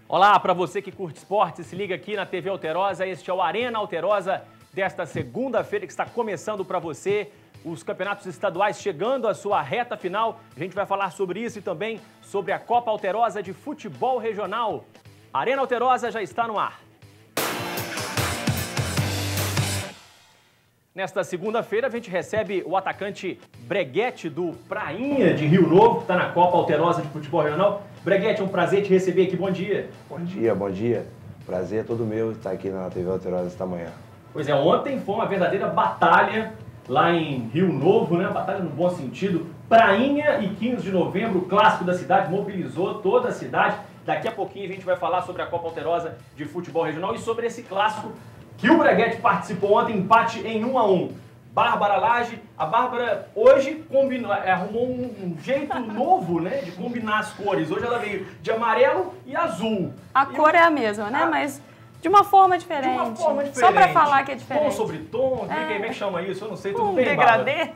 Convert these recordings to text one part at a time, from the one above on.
Olá, para você que curte esporte, se liga aqui na TV Alterosa. Este é o Arena Alterosa desta segunda-feira que está começando para você. Os campeonatos estaduais chegando à sua reta final. A gente vai falar sobre isso e também sobre a Copa Alterosa de Futebol Regional. A Arena Alterosa já está no ar. Nesta segunda-feira, a gente recebe o atacante Breguete, do Prainha de Rio Novo, que está na Copa Alterosa de Futebol Regional. Breguete, é um prazer te receber aqui. Bom dia. Bom dia, bom dia. Prazer é todo meu estar aqui na TV Alterosa esta manhã. Pois é, ontem foi uma verdadeira batalha lá em Rio Novo, né? Batalha no bom sentido. Prainha e 15 de novembro, o clássico da cidade, mobilizou toda a cidade. Daqui a pouquinho a gente vai falar sobre a Copa Alterosa de Futebol Regional e sobre esse clássico que o Breguete participou ontem, empate em 1-1. Bárbara Lage, a Bárbara hoje arrumou um jeito novo, né, de combinar as cores. Hoje ela veio de amarelo e azul. A cor é a mesma, né, mas de uma forma diferente. De uma forma diferente. Só pra falar que é diferente. Tom sobre tom, como é que chama isso? Eu não sei, tudo bem, degradê.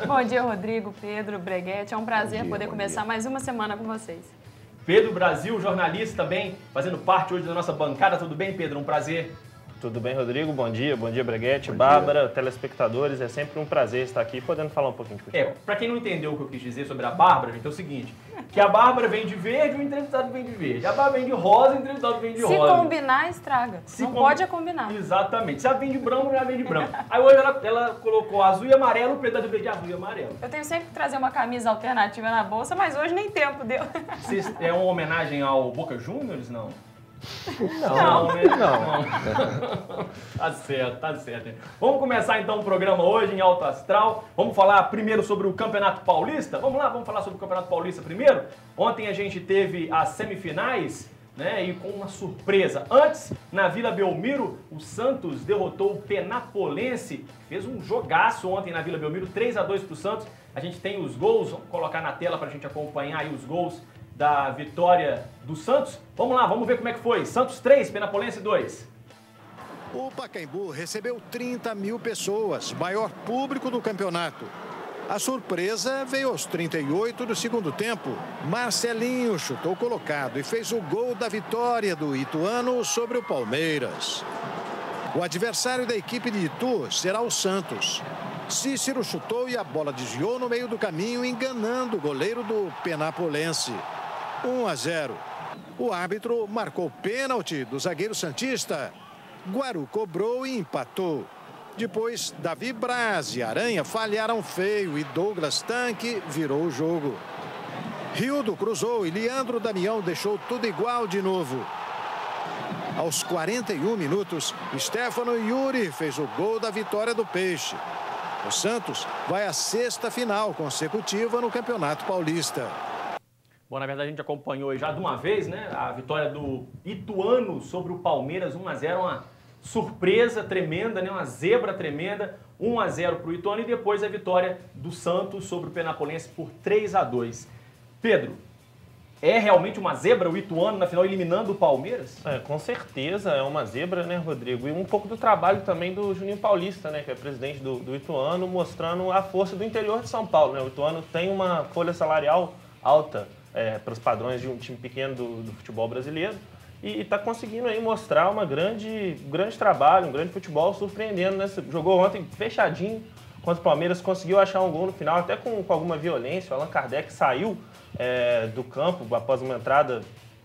Bom dia, Rodrigo, Pedro, Breguete. É um prazer poder começar mais uma semana com vocês. Pedro Brasil, jornalista também, fazendo parte hoje da nossa bancada. Tudo bem, Pedro? Um prazer. Tudo bem, Rodrigo? Bom dia, Breguete, Bárbara, telespectadores. É sempre um prazer estar aqui podendo falar um pouquinho de futebol. Pra quem não entendeu o que eu quis dizer sobre a Bárbara, gente, é o seguinte, que a Bárbara vem de verde, o entrevistado vem de verde. A Bárbara vem de rosa, o entrevistado vem de rosa. Se combinar, estraga. Não pode combinar. Exatamente. Se ela vem de branco, já vem de branco. Aí hoje ela colocou azul e amarelo, o pedaço de azul e amarelo. Eu tenho sempre que trazer uma camisa alternativa na bolsa, mas hoje nem tempo deu. É uma homenagem ao Boca Juniors, não? Não. Tá certo. Vamos começar então o programa hoje em Alto Astral. Vamos falar primeiro sobre o Campeonato Paulista. Vamos lá, vamos falar sobre o Campeonato Paulista primeiro. Ontem a gente teve as semifinais, né, e com uma surpresa. Antes, na Vila Belmiro, o Santos derrotou o Penapolense. Fez um jogaço ontem na Vila Belmiro, 3-2 pro Santos. A gente tem os gols, vamos colocar na tela pra gente acompanhar aí os gols da vitória do Santos. Vamos lá, vamos ver como é que foi. Santos 3, Penapolense 2. O Pacaembu recebeu 30 mil pessoas, maior público do campeonato. A surpresa veio aos 38 do segundo tempo. Marcelinho chutou colocado e fez o gol da vitória do Ituano sobre o Palmeiras. O adversário da equipe de Itu será o Santos. Cícero chutou e a bola desviou no meio do caminho, enganando o goleiro do Penapolense. 1-0. O árbitro marcou pênalti do zagueiro santista. Guaru cobrou e empatou. Depois, Davi Braz e Aranha falharam feio e Douglas Tanque virou o jogo. Rildo cruzou e Leandro Damião deixou tudo igual de novo. Aos 41 minutos, Stefano Yuri fez o gol da vitória do Peixe. O Santos vai à sexta final consecutiva no Campeonato Paulista. Bom, na verdade a gente acompanhou já de uma vez, né, a vitória do Ituano sobre o Palmeiras, 1-0, uma surpresa tremenda, né, uma zebra tremenda, 1-0 para o Ituano e depois a vitória do Santos sobre o Penapolense por 3-2. Pedro, é realmente uma zebra o Ituano na final eliminando o Palmeiras? Com certeza é uma zebra, né, Rodrigo? E um pouco do trabalho também do Juninho Paulista, né, que é presidente do Ituano, mostrando a força do interior de São Paulo, né? O Ituano tem uma folha salarial alta para os padrões de um time pequeno do futebol brasileiro e está conseguindo aí mostrar um grande trabalho, um grande futebol, surpreendendo, né? Jogou ontem fechadinho contra o Palmeiras, conseguiu achar um gol no final, até com alguma violência. O Allan Kardec saiu do campo após uma entrada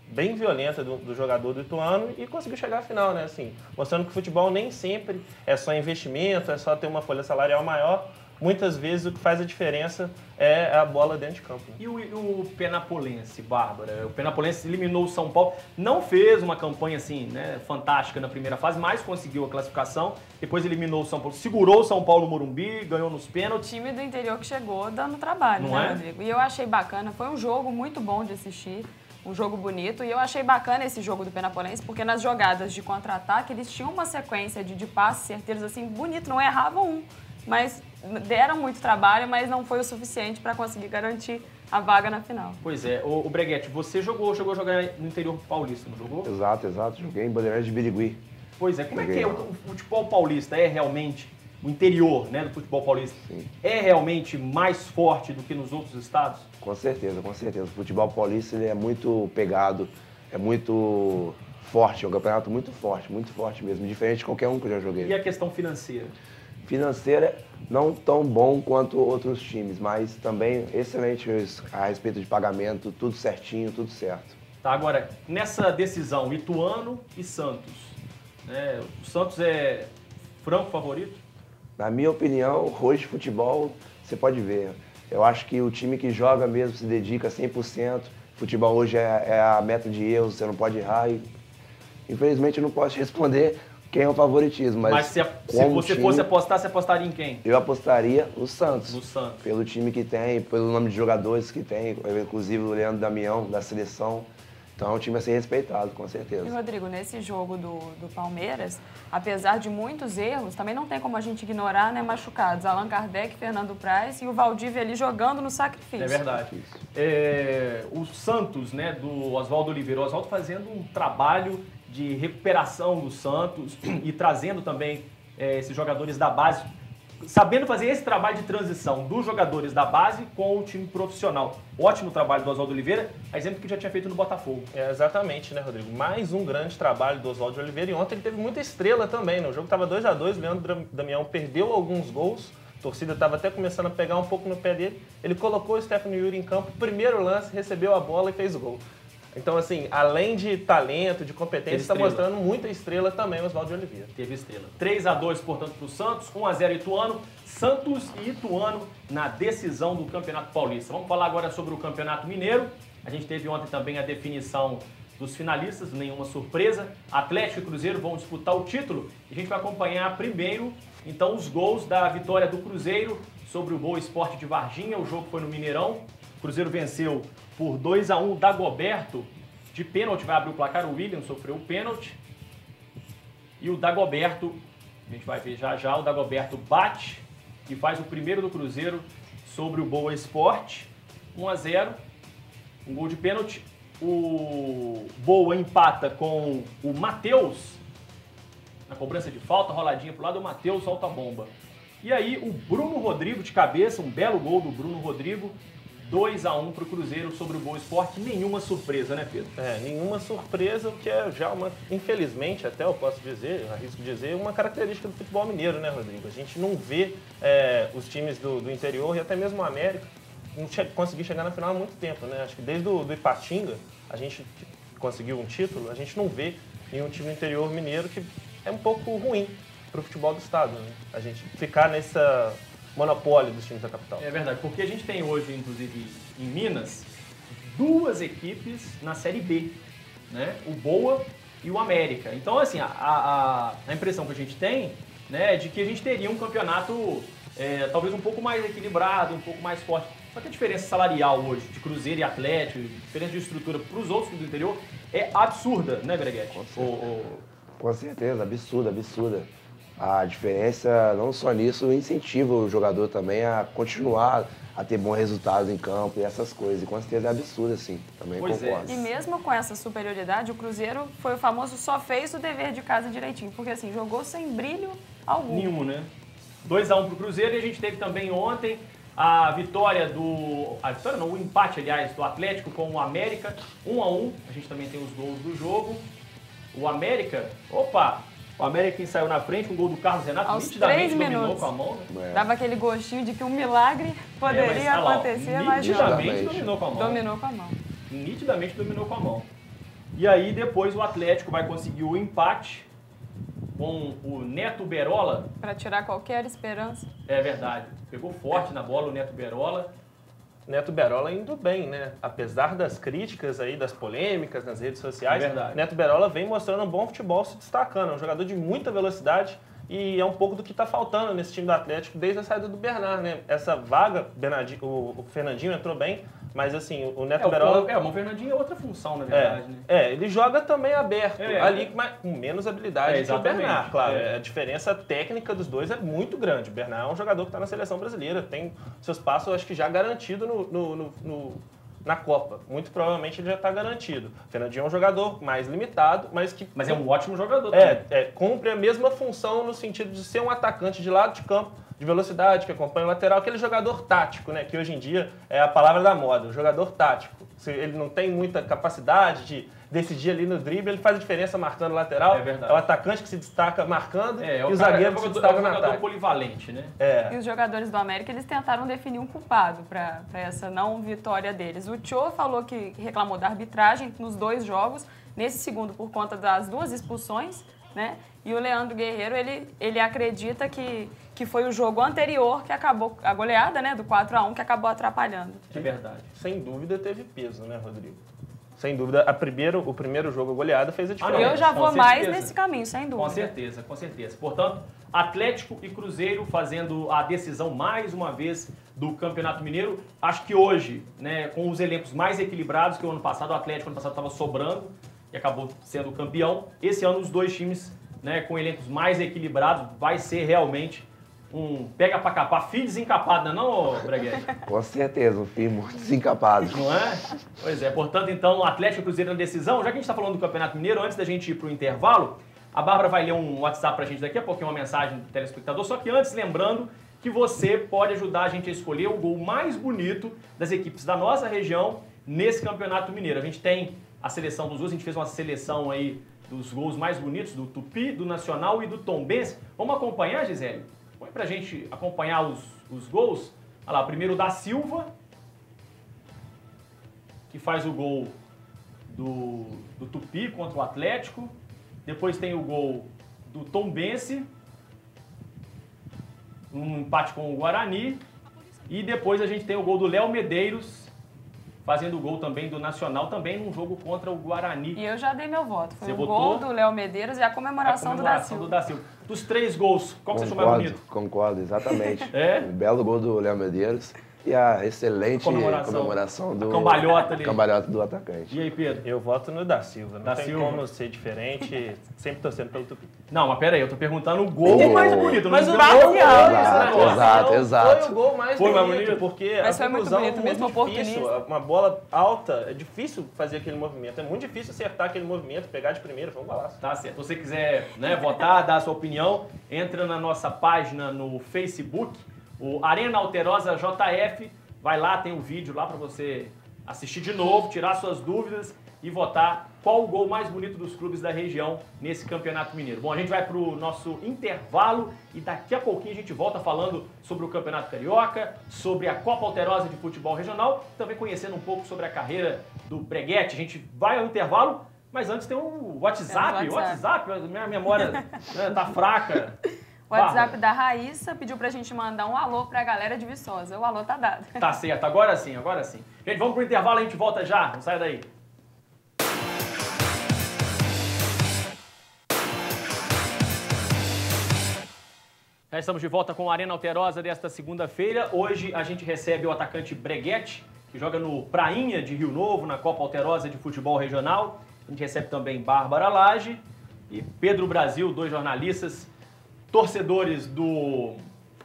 bem violenta do jogador do Ituano e conseguiu chegar à final, né? Assim, mostrando que o futebol nem sempre é só investimento, é só ter uma folha salarial maior. Muitas vezes o que faz a diferença é a bola dentro de campo. E o Penapolense, Bárbara? O Penapolense eliminou o São Paulo, não fez uma campanha assim, né, fantástica na primeira fase, mas conseguiu a classificação, depois eliminou o São Paulo, segurou o São Paulo no Morumbi, ganhou nos pênaltis. O time do interior que chegou dando trabalho, né, Rodrigo? E eu achei bacana, foi um jogo muito bom de assistir, um jogo bonito, e eu achei bacana esse jogo do Penapolense, porque nas jogadas de contra-ataque eles tinham uma sequência de passes certeiros assim, bonito, não erravam um. Mas deram muito trabalho, mas não foi o suficiente para conseguir garantir a vaga na final. Pois é. O Breguete, você chegou a jogar no interior paulista, não jogou? Exato. Joguei em Bandeirantes de Birigui. Pois é. Como é que é o futebol paulista? É realmente, o interior, né, do futebol paulista, sim, é realmente mais forte do que nos outros estados? Com certeza. O futebol paulista ele é muito pegado é muito forte, é um campeonato muito forte mesmo, diferente de qualquer um que eu já joguei. E a questão financeira? Financeira, não tão bom quanto outros times, mas também excelente a respeito de pagamento, tudo certinho, tudo certo. Tá, agora, nessa decisão, Ituano e Santos, né? O Santos é franco favorito? Na minha opinião, hoje futebol, você pode ver, eu acho que o time que joga mesmo, se dedica 100%, futebol hoje é a meta de erros, você não pode errar e, infelizmente, eu não posso te responder quem é o favoritismo, mas se você fosse apostar, você apostaria em quem? Eu apostaria no Santos. No Santos. Pelo time que tem, pelo nome de jogadores que tem, inclusive o Leandro Damião, da seleção. Então é um time a ser respeitado, com certeza. E, Rodrigo, nesse jogo do Palmeiras, apesar de muitos erros, também não tem como a gente ignorar, né, machucados. Allan Kardec, Fernando Praz e o Valdívia ali jogando no sacrifício. É verdade. O Santos, né, do Oswaldo Oliveira, o Oswaldo fazendo um trabalho de recuperação do Santos e trazendo também esses jogadores da base, sabendo fazer esse trabalho de transição dos jogadores da base com o time profissional. Ótimo trabalho do Oswaldo Oliveira, a exemplo que já tinha feito no Botafogo. Exatamente, né, Rodrigo? Mais um grande trabalho do Oswaldo Oliveira, e ontem ele teve muita estrela também, né? O jogo estava 2-2, o Leandro Damião perdeu alguns gols, a torcida estava até começando a pegar um pouco no pé dele, ele colocou o Stefano Yuri em campo, primeiro lance, recebeu a bola e fez o gol. Então, assim, além de talento, de competência, está mostrando muita estrela também o Oswaldo Oliveira. Teve estrela. 3-2, portanto, para o Santos, 1-0 Ituano. Santos e Ituano na decisão do Campeonato Paulista. Vamos falar agora sobre o Campeonato Mineiro. A gente teve ontem também a definição dos finalistas, nenhuma surpresa. Atlético e Cruzeiro vão disputar o título. E a gente vai acompanhar primeiro, então, os gols da vitória do Cruzeiro sobre o Boa Esporte de Varginha. O jogo foi no Mineirão. O Cruzeiro venceu por 2-1, Dagoberto de pênalti, vai abrir o placar, o William sofreu o pênalti. E o Dagoberto, a gente vai ver já, o Dagoberto bate e faz o primeiro do Cruzeiro sobre o Boa Esporte, 1-0, um gol de pênalti. O Boa empata com o Matheus, na cobrança de falta, roladinha pro lado, o Matheus solta a bomba. E aí o Bruno Rodrigo de cabeça, um belo gol do Bruno Rodrigo, 2-1 para o Cruzeiro sobre o Boa Esporte. Nenhuma surpresa, né, Pedro? Nenhuma surpresa, o que é já infelizmente, até eu posso dizer, arrisco dizer, uma característica do futebol mineiro, né, Rodrigo? A gente não vê os times do interior e até mesmo o América não conseguir chegar na final há muito tempo, né? Acho que desde o Ipatinga a gente conseguiu um título, a gente não vê nenhum time do interior mineiro, que é um pouco ruim para o futebol do estado, né? A gente ficar nessa monopólio dos times da capital. É verdade, porque a gente tem hoje, inclusive, em Minas, duas equipes na Série B, né? O Boa e o América. Então, assim, a impressão que a gente tem, né, é de que a gente teria um campeonato talvez um pouco mais equilibrado, um pouco mais forte. Só que a diferença salarial hoje de Cruzeiro e Atlético, diferença de estrutura para os outros do interior é absurda, né, Breguete? Com certeza, absurda. A diferença, não só nisso, incentiva o jogador também a continuar a ter bons resultados em campo e essas coisas. E com certeza é absurdo, sim. Também concordo. E mesmo com essa superioridade, o Cruzeiro foi o famoso só fez o dever de casa direitinho. Porque assim, jogou sem brilho algum. Nenhum, né? 2-1 pro Cruzeiro, e a gente teve também ontem a vitória o empate, aliás, do Atlético com o América, 1-1. A gente também tem os gols do jogo. O América, o América que saiu na frente, um gol do Carlos Renato, aos nitidamente 3 minutos. Dominou com a mão, né? Dava aquele gostinho de que um milagre poderia acontecer, mas nitidamente dominou com a mão. Dominou com a mão. Nitidamente dominou com a mão. E aí depois o Atlético vai conseguir o empate com o Neto Berola. Para tirar qualquer esperança. É verdade. Pegou forte na bola o Neto Berola. Neto Berola indo bem, né? Apesar das críticas aí, das polêmicas nas redes sociais, Neto Berola vem mostrando um bom futebol, se destacando. É um jogador de muita velocidade e é um pouco do que está faltando nesse time do Atlético desde a saída do Bernard, né? Essa vaga, o Fernandinho entrou bem, mas assim, o Neto Berola... O Fernandinho é outra função, na verdade, né? Ele joga também aberto, ali com menos habilidade que o Bernard, claro. A diferença técnica dos dois é muito grande. O Bernard é um jogador que está na seleção brasileira, tem seus passos, acho que já garantido na Copa. Muito provavelmente ele já está garantido. O Fernandinho é um jogador mais limitado, mas é um ótimo jogador também. Cumpre a mesma função no sentido de ser um atacante de lado de campo, de velocidade, que acompanha o lateral, aquele jogador tático, né? Que hoje em dia é a palavra da moda, o jogador tático. Se ele não tem muita capacidade de decidir ali no drible, ele faz a diferença marcando o lateral. É verdade. É o atacante que se destaca marcando e o cara, zagueiro que se destaca no jogador ataque. polivalente, né? E os jogadores do América, eles tentaram definir um culpado para essa não vitória deles. O Tchô falou que reclamou da arbitragem nos 2 jogos, nesse segundo por conta das 2 expulsões, né? E o Leandro Guerreiro, ele acredita que foi o jogo anterior que acabou, a goleada, né, do 4-1, que acabou atrapalhando. É verdade. Sem dúvida teve peso, né, Rodrigo? Sem dúvida, o primeiro jogo, a goleada, fez a diferença. Eu já vou mais nesse caminho, sem dúvida. Com certeza, com certeza. Portanto, Atlético e Cruzeiro fazendo a decisão mais uma vez do Campeonato Mineiro. Acho que hoje, né, com os elencos mais equilibrados que o ano passado, o Atlético ano passado estava sobrando e acabou sendo campeão. Esse ano os 2 times, né, com elencos mais equilibrados, vai ser realmente um pega pra capar, fio desencapado, não é, Breguete? Com certeza, um fio muito desencapado. Não é? Pois é. Portanto, então, o Atlético e Cruzeiro na decisão. Já que a gente está falando do Campeonato Mineiro, antes da gente ir para o intervalo, a Bárbara vai ler um WhatsApp pra gente daqui a pouquinho, uma mensagem do telespectador. Só que antes, lembrando que você pode ajudar a gente a escolher o gol mais bonito das equipes da nossa região nesse Campeonato Mineiro. A gente tem a seleção dos gols, a gente fez uma seleção aí dos gols mais bonitos do Tupi, do Nacional e do Tombense. Vamos acompanhar, Gisele? Põe pra gente acompanhar os gols. Olha lá, primeiro o da Silva, que faz o gol do Tupi contra o Atlético. Depois tem o gol do Tombense, um empate com o Guarani. E depois a gente tem o gol do Léo Medeiros, fazendo o gol também do Nacional, também num jogo contra o Guarani. E eu já dei meu voto. Foi Você o votou? gol do Léo Medeiros e a comemoração do Da Silva. Dos 3 gols, qual que você achou mais bonito? Concordo, exatamente. É? Um belo gol do Léo Medeiros e a excelente comemoração do cambalhota ali. Cambalhota do atacante. E aí, Pedro? Eu voto no Da Silva. Não Da tem Silva. como ser diferente, sempre torcendo pelo Tupi. Não, mas pera aí, eu tô perguntando o gol mais bonito. Mas não o deu gol Exato. foi o gol mais Foi mais bonito, bonito? porque Mas a foi muito conclusão bonito é mesmo, muito difícil. oportunista. Uma bola alta, é difícil fazer aquele movimento. É muito difícil acertar aquele movimento, pegar de primeira, foi um golaço. Tá certo. Se você quiser, né, votar, dar a sua opinião, entra na nossa página no Facebook, o Arena Alterosa JF. Vai lá, tem um vídeo lá para você assistir de novo, tirar suas dúvidas e votar qual o gol mais bonito dos clubes da região nesse Campeonato Mineiro. Bom, a gente vai para o nosso intervalo e daqui a pouquinho a gente volta falando sobre o Campeonato Carioca, sobre a Copa Alterosa de Futebol Regional, também conhecendo um pouco sobre a carreira do Breguete. A gente vai ao intervalo, mas antes tem o WhatsApp. Minha memória, né, tá fraca. O WhatsApp da Raíssa pediu pra gente mandar um alô pra galera de Viçosa. O alô tá dado. Tá certo, agora sim, agora sim. Gente, vamos pro intervalo, a gente volta já. Não sai daí. Já estamos de volta com a Arena Alterosa desta segunda-feira. Hoje a gente recebe o atacante Breguete, que joga no Prainha de Rio Novo, na Copa Alterosa de Futebol Regional. A gente recebe também Bárbara Lage e Pedro Brasil, 2 jornalistas, torcedores do...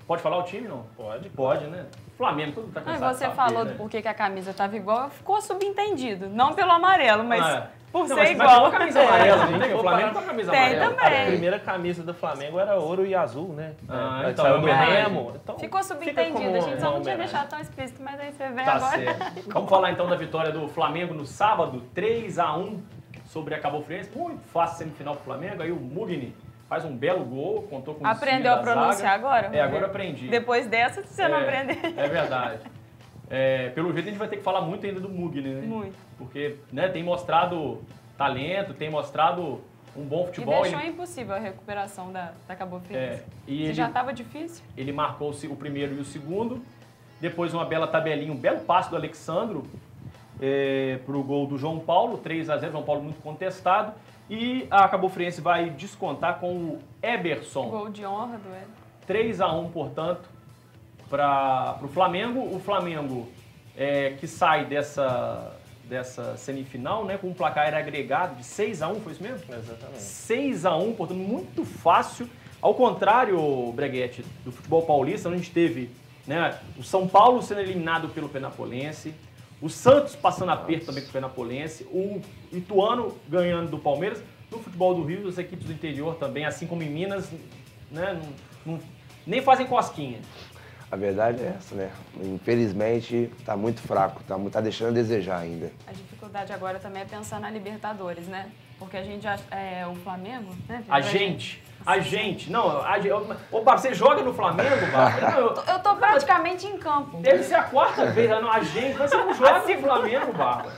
Pode falar o time, não? Pode. Pode, né? Flamengo, todo mundo tá cansado. Você de falou saber, do porquê que a camisa tava igual, ficou subentendido. Não pelo amarelo, mas por não, ser mas igual. Mas camisa amarela, gente. gente. O Flamengo tá com a camisa Tem amarela. também. A primeira camisa do Flamengo era ouro e azul, né? Então, saiu do homenagem. Remo. Então, Ficou subentendido. A gente só não tinha homenagem. deixado tão explícito, mas aí você vê Tá agora. certo. Vamos falar então da vitória do Flamengo no sábado, 3-1 sobre a Cabo Friense. Muito fácil semifinal pro Flamengo. Aí o Mugni faz um belo gol, contou com o Aprendeu a desvio da pronunciar zaga. agora? É, agora eu aprendi. Depois dessa, você não aprender. É verdade. Pelo jeito a gente vai ter que falar muito ainda do Mugni, né? Muito. Porque, né, tem mostrado talento, tem mostrado um bom futebol. E deixou impossível a recuperação da Cabo Friense. E Se já estava difícil. Ele marcou o primeiro e o segundo. Depois uma bela tabelinha, um belo passe do Alexandro para o gol do João Paulo, 3-0, João Paulo muito contestado. E a Cabo Friense vai descontar com o Eberson. Gol de honra do Eder. 3-1, portanto, para o Flamengo. O Flamengo que sai dessa semifinal, né, com um placar agregado de 6-1, foi isso mesmo? Exatamente. 6-1, portanto, muito fácil. Ao contrário, Breguete, do futebol paulista, onde a gente teve, né, o São Paulo sendo eliminado pelo Penapolense, o Santos passando aperto também com o Penapolense, o Ituano ganhando do Palmeiras. No futebol do Rio, as equipes do interior também, assim como em Minas, né, não nem fazem cosquinha. A verdade é essa, né? Infelizmente, tá muito fraco, tá deixando a desejar ainda. A dificuldade agora também é pensar na Libertadores, né? Porque a gente já... o Flamengo, né? A gente. Não, ô, Bárbara, você joga no Flamengo, Bárbara? Eu tô praticamente em campo. Deve ser a quarta vez, a gente, mas você não joga no Flamengo, Bárbara.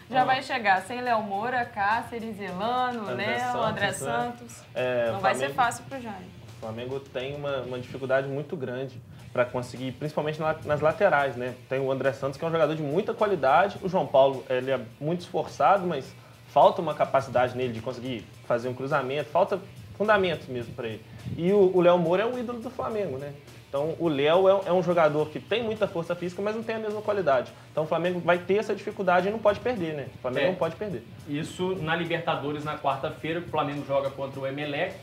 Já vai chegar sem Léo Moura, Cáceres, Elano, Léo, André Santos. Não vai ser fácil pro Jaime. O Flamengo tem uma dificuldade muito grande para conseguir, principalmente nas laterais, né? Tem o André Santos, que é um jogador de muita qualidade. O João Paulo, ele é muito esforçado, mas falta uma capacidade nele de conseguir fazer um cruzamento, falta fundamentos mesmo para ele. E o Léo Moura é um ídolo do Flamengo, né? Então o Léo é um jogador que tem muita força física, mas não tem a mesma qualidade. Então o Flamengo vai ter essa dificuldade e não pode perder, né? O Flamengo não pode perder. Isso na Libertadores na quarta-feira, o Flamengo joga contra o Emelec.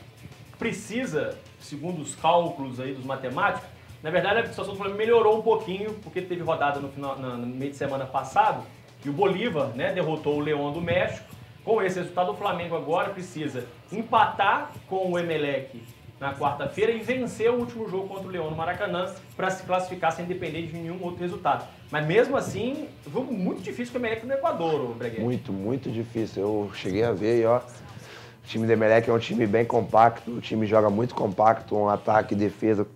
Precisa, segundo os cálculos aí dos matemáticos, na verdade a situação do Flamengo melhorou um pouquinho, porque teve rodada no meio de semana passado, e o Bolívar, né, derrotou o León do México. Com esse resultado, o Flamengo agora precisa empatar com o Emelec na quarta-feira e vencer o último jogo contra o León no Maracanã para se classificar sem depender de nenhum outro resultado. Mas mesmo assim, jogo muito difícil com o Emelec no Equador, Breguet. Muito, muito difícil. Eu cheguei a ver e ó, o time do Emelec é um time bem compacto, o time joga muito compacto, um ataque e defesa,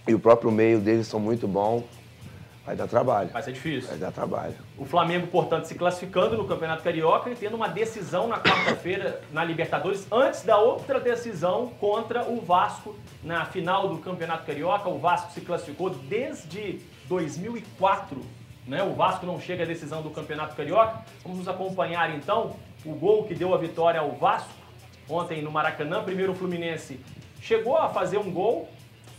e o próprio meio deles são muito bons. Vai dar trabalho. Vai ser difícil. Vai dar trabalho. O Flamengo, portanto, se classificando no Campeonato Carioca e tendo uma decisão na quarta-feira na Libertadores, antes da outra decisão contra o Vasco na final do Campeonato Carioca. O Vasco se classificou desde 2004, né? O Vasco não chega à decisão do Campeonato Carioca. Vamos acompanhar, então, o gol que deu a vitória ao Vasco ontem no Maracanã. Primeiro o Fluminense chegou a fazer um gol,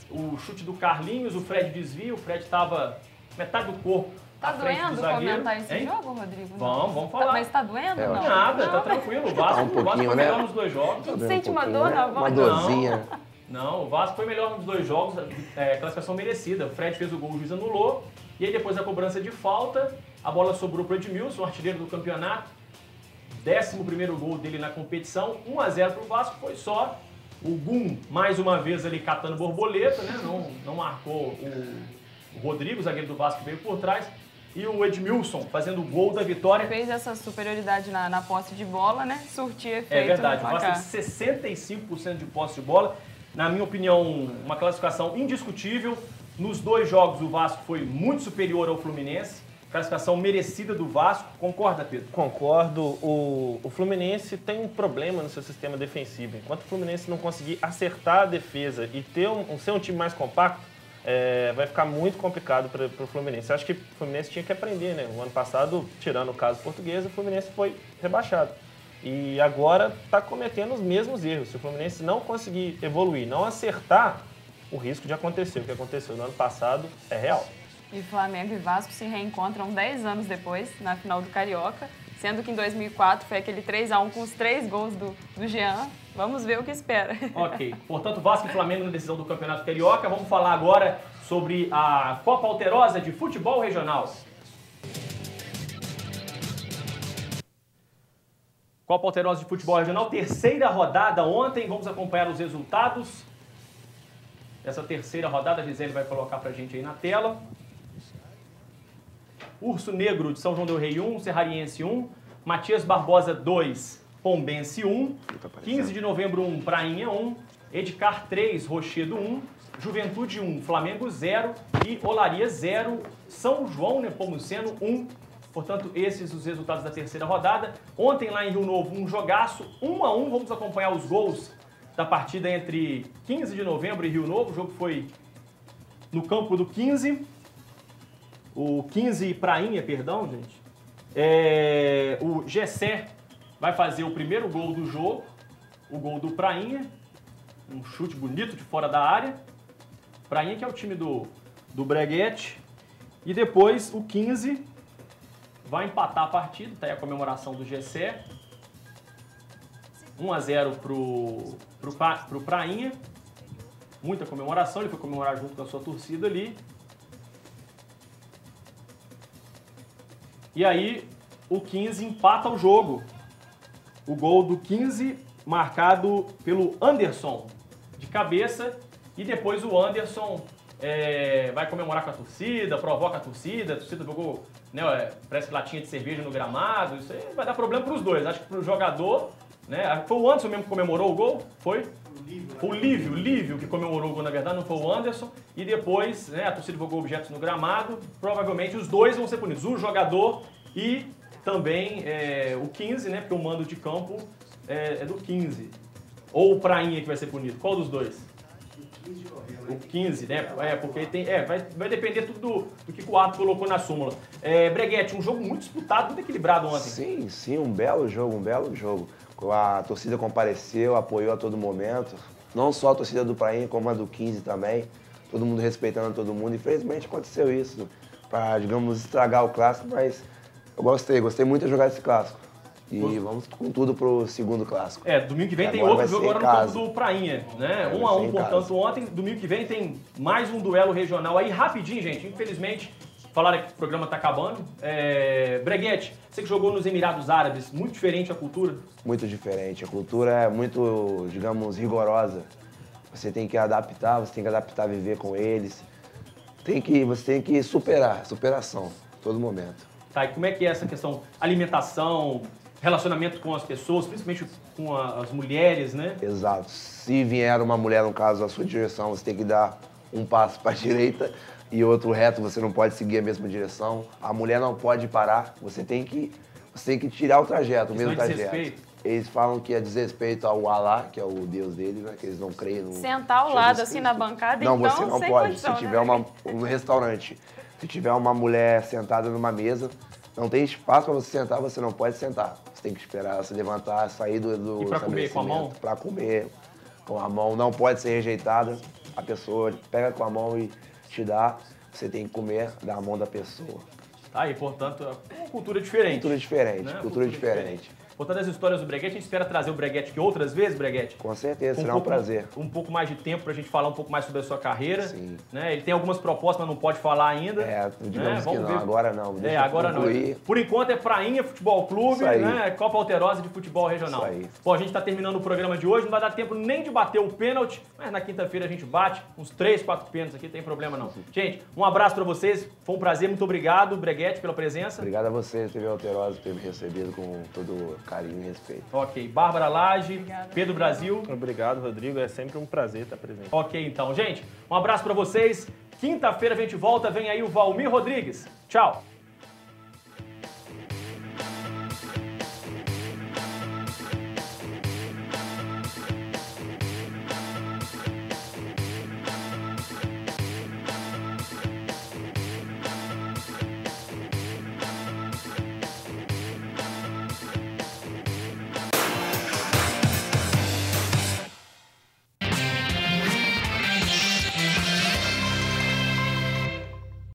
o chute do Carlinhos, o Fred desvia, o Fred estava metade do corpo. Tá doendo comentar esse jogo, Rodrigo? Vamos falar. Mas tá doendo? Não. Nada, tá tranquilo. O Vasco, um pouquinho, foi né? melhor nos dois jogos. A gente sente uma dor na voz? Uma dorzinha. Não, o Vasco foi melhor nos dois jogos, classificação merecida. O Fred fez o gol, o juiz anulou. E aí depois a cobrança de falta, a bola sobrou pro Edmilson, artilheiro do campeonato. 11º gol dele na competição, 1-0 pro Vasco, foi só. O Gum, mais uma vez ali catando borboleta, né? Não marcou o Rodrigo, o zagueiro do Vasco, que veio por trás. E o Edmilson fazendo o gol da vitória. Fez essa superioridade na posse de bola, né? Surtir efeito. É verdade, o Vasco tem 65% de posse de bola. Na minha opinião, uma classificação indiscutível. Nos dois jogos, o Vasco foi muito superior ao Fluminense. Classificação merecida do Vasco. Concorda, Pedro? Concordo. O Fluminense tem um problema no seu sistema defensivo. Enquanto o Fluminense não conseguir acertar a defesa e ser um time mais compacto, vai ficar muito complicado para o Fluminense. Acho que o Fluminense tinha que aprender, né? O ano passado, tirando o caso português, o Fluminense foi rebaixado. E agora está cometendo os mesmos erros. Se o Fluminense não conseguir evoluir, não acertar, o risco de acontecer o que aconteceu no ano passado é real. E Flamengo e Vasco se reencontram 10 anos depois, na final do Carioca, sendo que em 2004 foi aquele 3-1 com os 3 gols do Jean. Vamos ver o que espera. Ok. Portanto, Vasco e Flamengo na decisão do Campeonato Carioca. Vamos falar agora sobre a Copa Alterosa de Futebol Regional. Copa Alterosa de Futebol Regional, terceira rodada ontem. Vamos acompanhar os resultados. Essa terceira rodada, a Gisele vai colocar pra gente aí na tela. Urso Negro de São João del Rei 1, Serrariense 1, Matias Barbosa 2, Pombense 1, 15 de novembro 1, Prainha 1, Edcar 3, Rochedo 1, Juventude 1, Flamengo 0 e Olaria 0, São João Nepomuceno 1. Portanto, esses os resultados da terceira rodada. Ontem lá em Rio Novo, um jogaço, 1-1. Vamos acompanhar os gols da partida entre 15 de novembro e Rio Novo. O jogo foi no campo do 15. O 15 Prainha, perdão, gente. O Gessé vai fazer o primeiro gol do jogo. O gol do Prainha. Um chute bonito de fora da área. Prainha, que é o time do Breguet. E depois o 15 vai empatar a partida. Tá aí a comemoração do Gessé. 1-0 pro Prainha. Muita comemoração. Ele foi comemorar junto com a sua torcida ali. E aí o 15 empata o jogo. O gol do 15 marcado pelo Anderson de cabeça. E depois o Anderson vai comemorar com a torcida, provoca a torcida jogou, né, parece que latinha de cerveja no gramado, isso aí vai dar problema para os dois. Acho que para o jogador, né, foi o Anderson mesmo que comemorou o gol, foi? O Lívio que comemorou o gol, na verdade, não foi o Anderson. E depois, né, a torcida jogou objetos no gramado, provavelmente os dois vão ser punidos, o jogador e também o 15, né, porque o mando de campo é do 15. Ou o Prainha que vai ser punido, qual dos dois? O 15, né? Porque tem, vai depender tudo do que o árbitro colocou na súmula. Breguete, um jogo muito disputado, muito equilibrado ontem. Sim, um belo jogo. A torcida compareceu, apoiou a todo momento. Não só a torcida do Prainha, como a do 15 também. Todo mundo respeitando todo mundo. Infelizmente aconteceu isso, para, digamos, estragar o clássico, mas eu gostei muito de jogar esse clássico. E vamos com tudo pro segundo clássico. Domingo que vem tem outro jogo agora no campo do Prainha, né? 1-1, portanto, ontem. Domingo que vem tem mais um duelo regional aí, rapidinho, gente. Infelizmente, falaram que o programa tá acabando. Breguete, você que jogou nos Emirados Árabes, muito diferente a cultura? Muito diferente. A cultura é muito, digamos, rigorosa. Você tem que adaptar a viver com eles. Você tem que superação, todo momento. Tá, e como é que é essa questão? Alimentação, relacionamento com as pessoas, principalmente com as mulheres, né? Exato. Se vier uma mulher, no caso, à sua direção, você tem que dar um passo para a direita e outro reto, você não pode seguir a mesma direção. A mulher não pode parar, você tem que tirar o trajeto, o mesmo trajeto. Desrespeito. Eles falam que é desrespeito ao Alá, que é o Deus deles, né? Que eles não creem no... Sentar ao lado, assim, na bancada, não, então, você não sem pode. condição, Se tiver um restaurante, se tiver uma mulher sentada numa mesa, não tem espaço para você sentar, você não pode sentar. Você tem que esperar ela se levantar, sair do E para comer com a mão? Para comer com a mão. Não pode ser rejeitada. A pessoa pega com a mão e te dá. Você tem que comer da mão da pessoa. Tá, e portanto, é uma cultura diferente. Cultura diferente. Portanto, as histórias do Breguete, a gente espera trazer o Breguete aqui outras vezes, Breguete? Com certeza, será um prazer. Um pouco mais de tempo pra gente falar um pouco mais sobre a sua carreira. Sim. Né? Ele tem algumas propostas, mas não pode falar ainda. Digamos que não, agora não. Agora não. Por enquanto é Prainha Futebol Clube, né? Copa Alterosa de Futebol Regional. Isso aí. Pô, a gente tá terminando o programa de hoje, não vai dar tempo nem de bater o pênalti, mas na quinta-feira a gente bate uns 3, 4 pênaltis aqui, tem problema não. Gente, um abraço pra vocês, foi um prazer, muito obrigado, Breguete, pela presença. Obrigado a você, TV Alterosa, por ter me recebido com todo carinho e respeito. Ok, Bárbara Lage, Obrigada. Pedro Brasil. Obrigado, Rodrigo. É sempre um prazer estar presente. Ok, então, gente, um abraço pra vocês. Quinta-feira a gente volta, vem aí o Valmir Rodrigues. Tchau.